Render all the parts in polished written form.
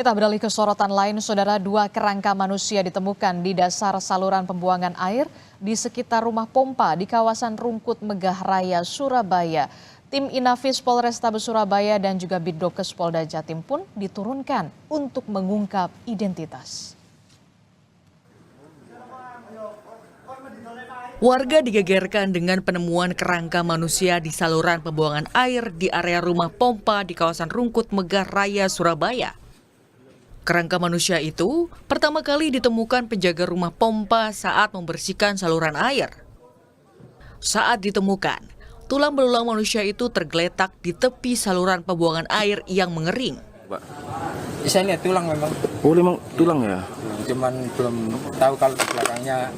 Kita beralih ke sorotan lain, saudara. Dua kerangka manusia ditemukan di dasar saluran pembuangan air di sekitar rumah pompa di kawasan Rungkut Megah Raya, Surabaya. Tim Inafis Polrestabes Surabaya dan juga Bidokes Polda Jatim pun diturunkan untuk mengungkap identitas. Warga digegerkan dengan penemuan kerangka manusia di saluran pembuangan air di area rumah pompa di kawasan Rungkut Megah Raya, Surabaya. Kerangka manusia itu pertama kali ditemukan penjaga rumah pompa saat membersihkan saluran air. Saat ditemukan, tulang belulang manusia itu tergeletak di tepi saluran pembuangan air yang mengering. Pak, saya lihat tulang memang. Oh, memang tulang ya? Cuman belum tahu kalau di belakangnya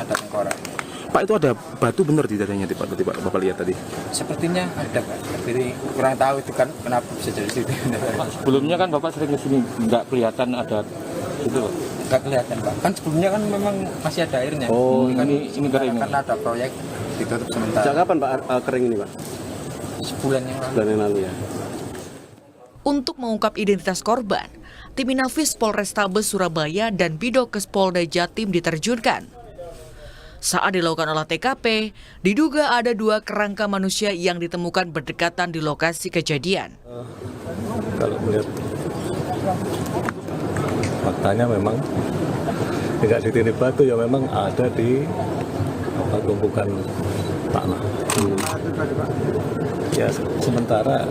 ada tengkorak. Pak, itu ada batu bener di dadanya, Pak, Bapak lihat tadi? Sepertinya ada, Pak. Jadi kurang tahu itu kan kenapa bisa jadi situ. Pak, sebelumnya kan Bapak sering kesini, nggak kelihatan ada itu loh. Nggak kelihatan, Pak. Kan sebelumnya kan memang masih ada airnya. Oh, kan ini kering. Karena ada proyek ditutup sementara. Sejak kapan Pak kering ini, Pak? Sebulan yang lalu. Sebulan yang lalu ya. Untuk mengungkap identitas korban, tim Inafis Polrestabes Surabaya dan Bidokes Polda Jatim diterjunkan. Saat dilakukan olah TKP, diduga ada dua kerangka manusia yang ditemukan berdekatan di lokasi kejadian. Kalau melihat faktanya memang tidak di titik batu, ya memang ada di tumpukan tanah. Ya sementara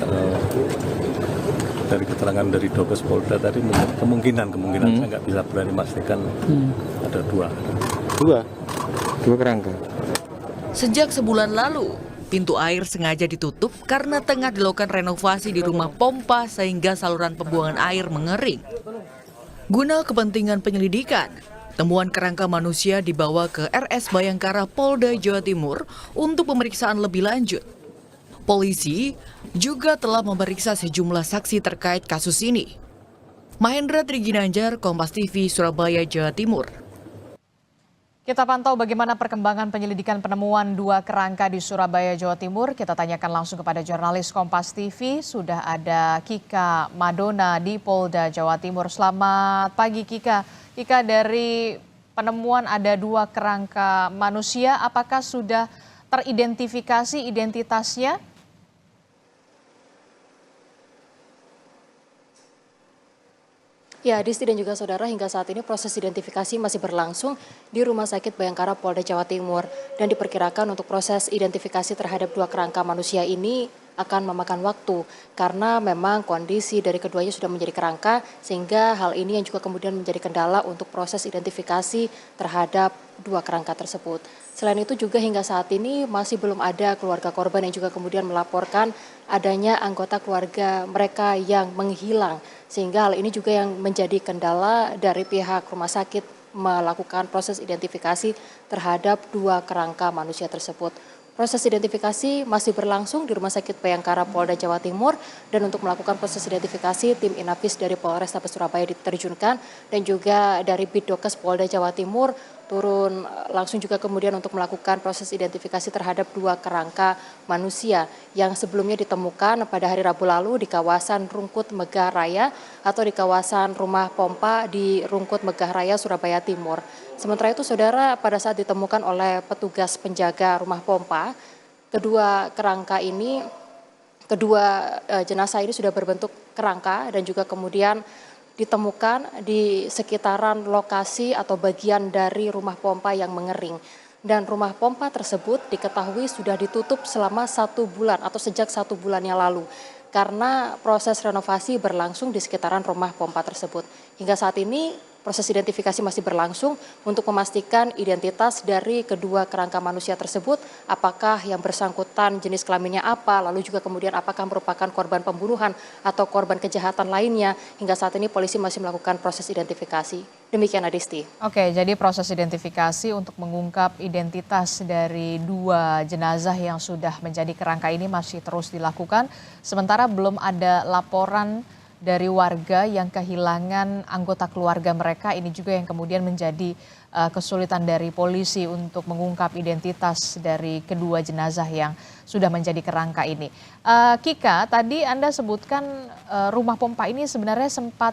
dari keterangan dari Dokes Polda tadi kemungkinan saya nggak bisa berani memastikan ada dua Dua kerangka. Sejak sebulan lalu, pintu air sengaja ditutup karena tengah dilakukan renovasi di rumah pompa sehingga saluran pembuangan air mengering. Guna kepentingan penyelidikan, temuan kerangka manusia dibawa ke RS Bayangkara Polda Jawa Timur untuk pemeriksaan lebih lanjut. Polisi juga telah memeriksa sejumlah saksi terkait kasus ini. Mahendra Triginanjar, Kompas TV, Surabaya, Jawa Timur. Kita pantau bagaimana perkembangan penyelidikan penemuan dua kerangka di Surabaya, Jawa Timur. Kita tanyakan langsung kepada jurnalis Kompas TV. Sudah ada Kika Madona di Polda Jawa Timur. Selamat pagi, Kika. Kika, dari penemuan ada dua kerangka manusia, apakah sudah teridentifikasi identitasnya? Ya, Disti dan juga saudara, hingga saat ini proses identifikasi masih berlangsung di Rumah Sakit Bayangkara Polda Jawa Timur. Dan diperkirakan untuk proses identifikasi terhadap dua kerangka manusia ini akan memakan waktu. Karena memang kondisi dari keduanya sudah menjadi kerangka, sehingga hal ini yang juga kemudian menjadi kendala untuk proses identifikasi terhadap dua kerangka tersebut. Selain itu juga hingga saat ini masih belum ada keluarga korban yang juga kemudian melaporkan adanya anggota keluarga mereka yang menghilang. Sehingga hal ini juga yang menjadi kendala dari pihak rumah sakit melakukan proses identifikasi terhadap dua kerangka manusia tersebut. Proses identifikasi masih berlangsung di Rumah Sakit Bayangkara Polda Jawa Timur, dan untuk melakukan proses identifikasi tim Inafis dari Polrestabes Surabaya diterjunkan dan juga dari Bidokes Polda Jawa Timur turun langsung juga kemudian untuk melakukan proses identifikasi terhadap dua kerangka manusia yang sebelumnya ditemukan pada hari Rabu lalu di kawasan Rungkut Megah Raya atau di kawasan rumah pompa di Rungkut Megah Raya, Surabaya Timur. Sementara itu, saudara, pada saat ditemukan oleh petugas penjaga rumah pompa, kedua jenazah ini sudah berbentuk kerangka dan juga kemudian ditemukan di sekitaran lokasi atau bagian dari rumah pompa yang mengering. Dan rumah pompa tersebut diketahui sudah ditutup selama 1 bulan atau sejak 1 bulan yang lalu, karena proses renovasi berlangsung di sekitaran rumah pompa tersebut. Hingga saat ini proses identifikasi masih berlangsung untuk memastikan identitas dari kedua kerangka manusia tersebut, apakah yang bersangkutan jenis kelaminnya apa, lalu juga kemudian apakah merupakan korban pembunuhan atau korban kejahatan lainnya. Hingga saat ini polisi masih melakukan proses identifikasi. Demikian, Adisti. Oke, jadi proses identifikasi untuk mengungkap identitas dari dua jenazah yang sudah menjadi kerangka ini masih terus dilakukan. Sementara belum ada laporan dari warga yang kehilangan anggota keluarga mereka. Ini juga yang kemudian menjadi kesulitan dari polisi untuk mengungkap identitas dari kedua jenazah yang sudah menjadi kerangka ini. Kika, tadi Anda sebutkan rumah pompa ini sebenarnya sempat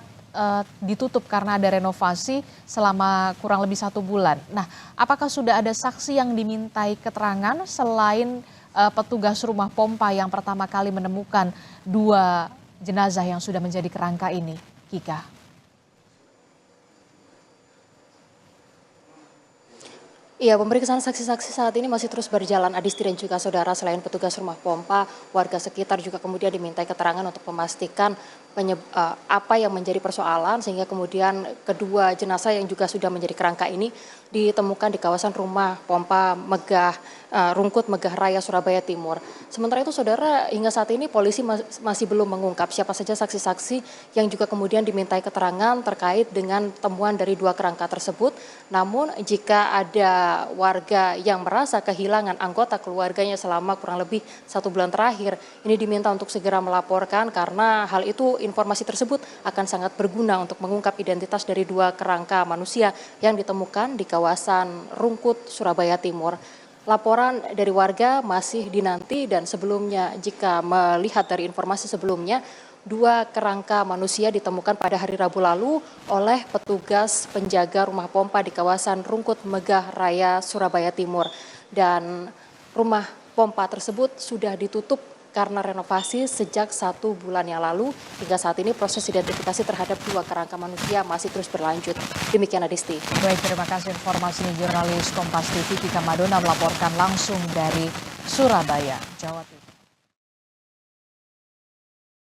ditutup karena ada renovasi selama kurang lebih 1 bulan. Nah, apakah sudah ada saksi yang dimintai keterangan selain petugas rumah pompa yang pertama kali menemukan 2 jenazah yang sudah menjadi kerangka ini, Kika? Iya, pemeriksaan saksi-saksi saat ini masih terus berjalan, Adisti dan juga saudara. Selain petugas rumah pompa, warga sekitar juga kemudian dimintai keterangan untuk memastikan apa yang menjadi persoalan sehingga kemudian kedua jenazah yang juga sudah menjadi kerangka ini ditemukan di kawasan rumah pompa Rungkut Megah Raya Surabaya Timur. Sementara itu saudara, hingga saat ini polisi masih belum mengungkap siapa saja saksi-saksi yang juga kemudian dimintai keterangan terkait dengan temuan dari 2 kerangka tersebut. Namun jika ada warga yang merasa kehilangan anggota keluarganya selama kurang lebih 1 bulan terakhir, ini diminta untuk segera melaporkan karena hal itu informasi tersebut akan sangat berguna untuk mengungkap identitas dari 2 kerangka manusia yang ditemukan di kawasan Rungkut, Surabaya Timur. Laporan dari warga masih dinanti dan sebelumnya jika melihat dari informasi sebelumnya, 2 kerangka manusia ditemukan pada hari Rabu lalu oleh petugas penjaga rumah pompa di kawasan Rungkut Megah Raya Surabaya Timur. Dan rumah pompa tersebut sudah ditutup karena renovasi sejak 1 bulan yang lalu. Hingga saat ini proses identifikasi terhadap 2 kerangka manusia masih terus berlanjut. Demikian Adisti. Baik, terima kasih informasinya jurnalis Kompas TV Kika Madona melaporkan langsung dari Surabaya, Jawa Timur.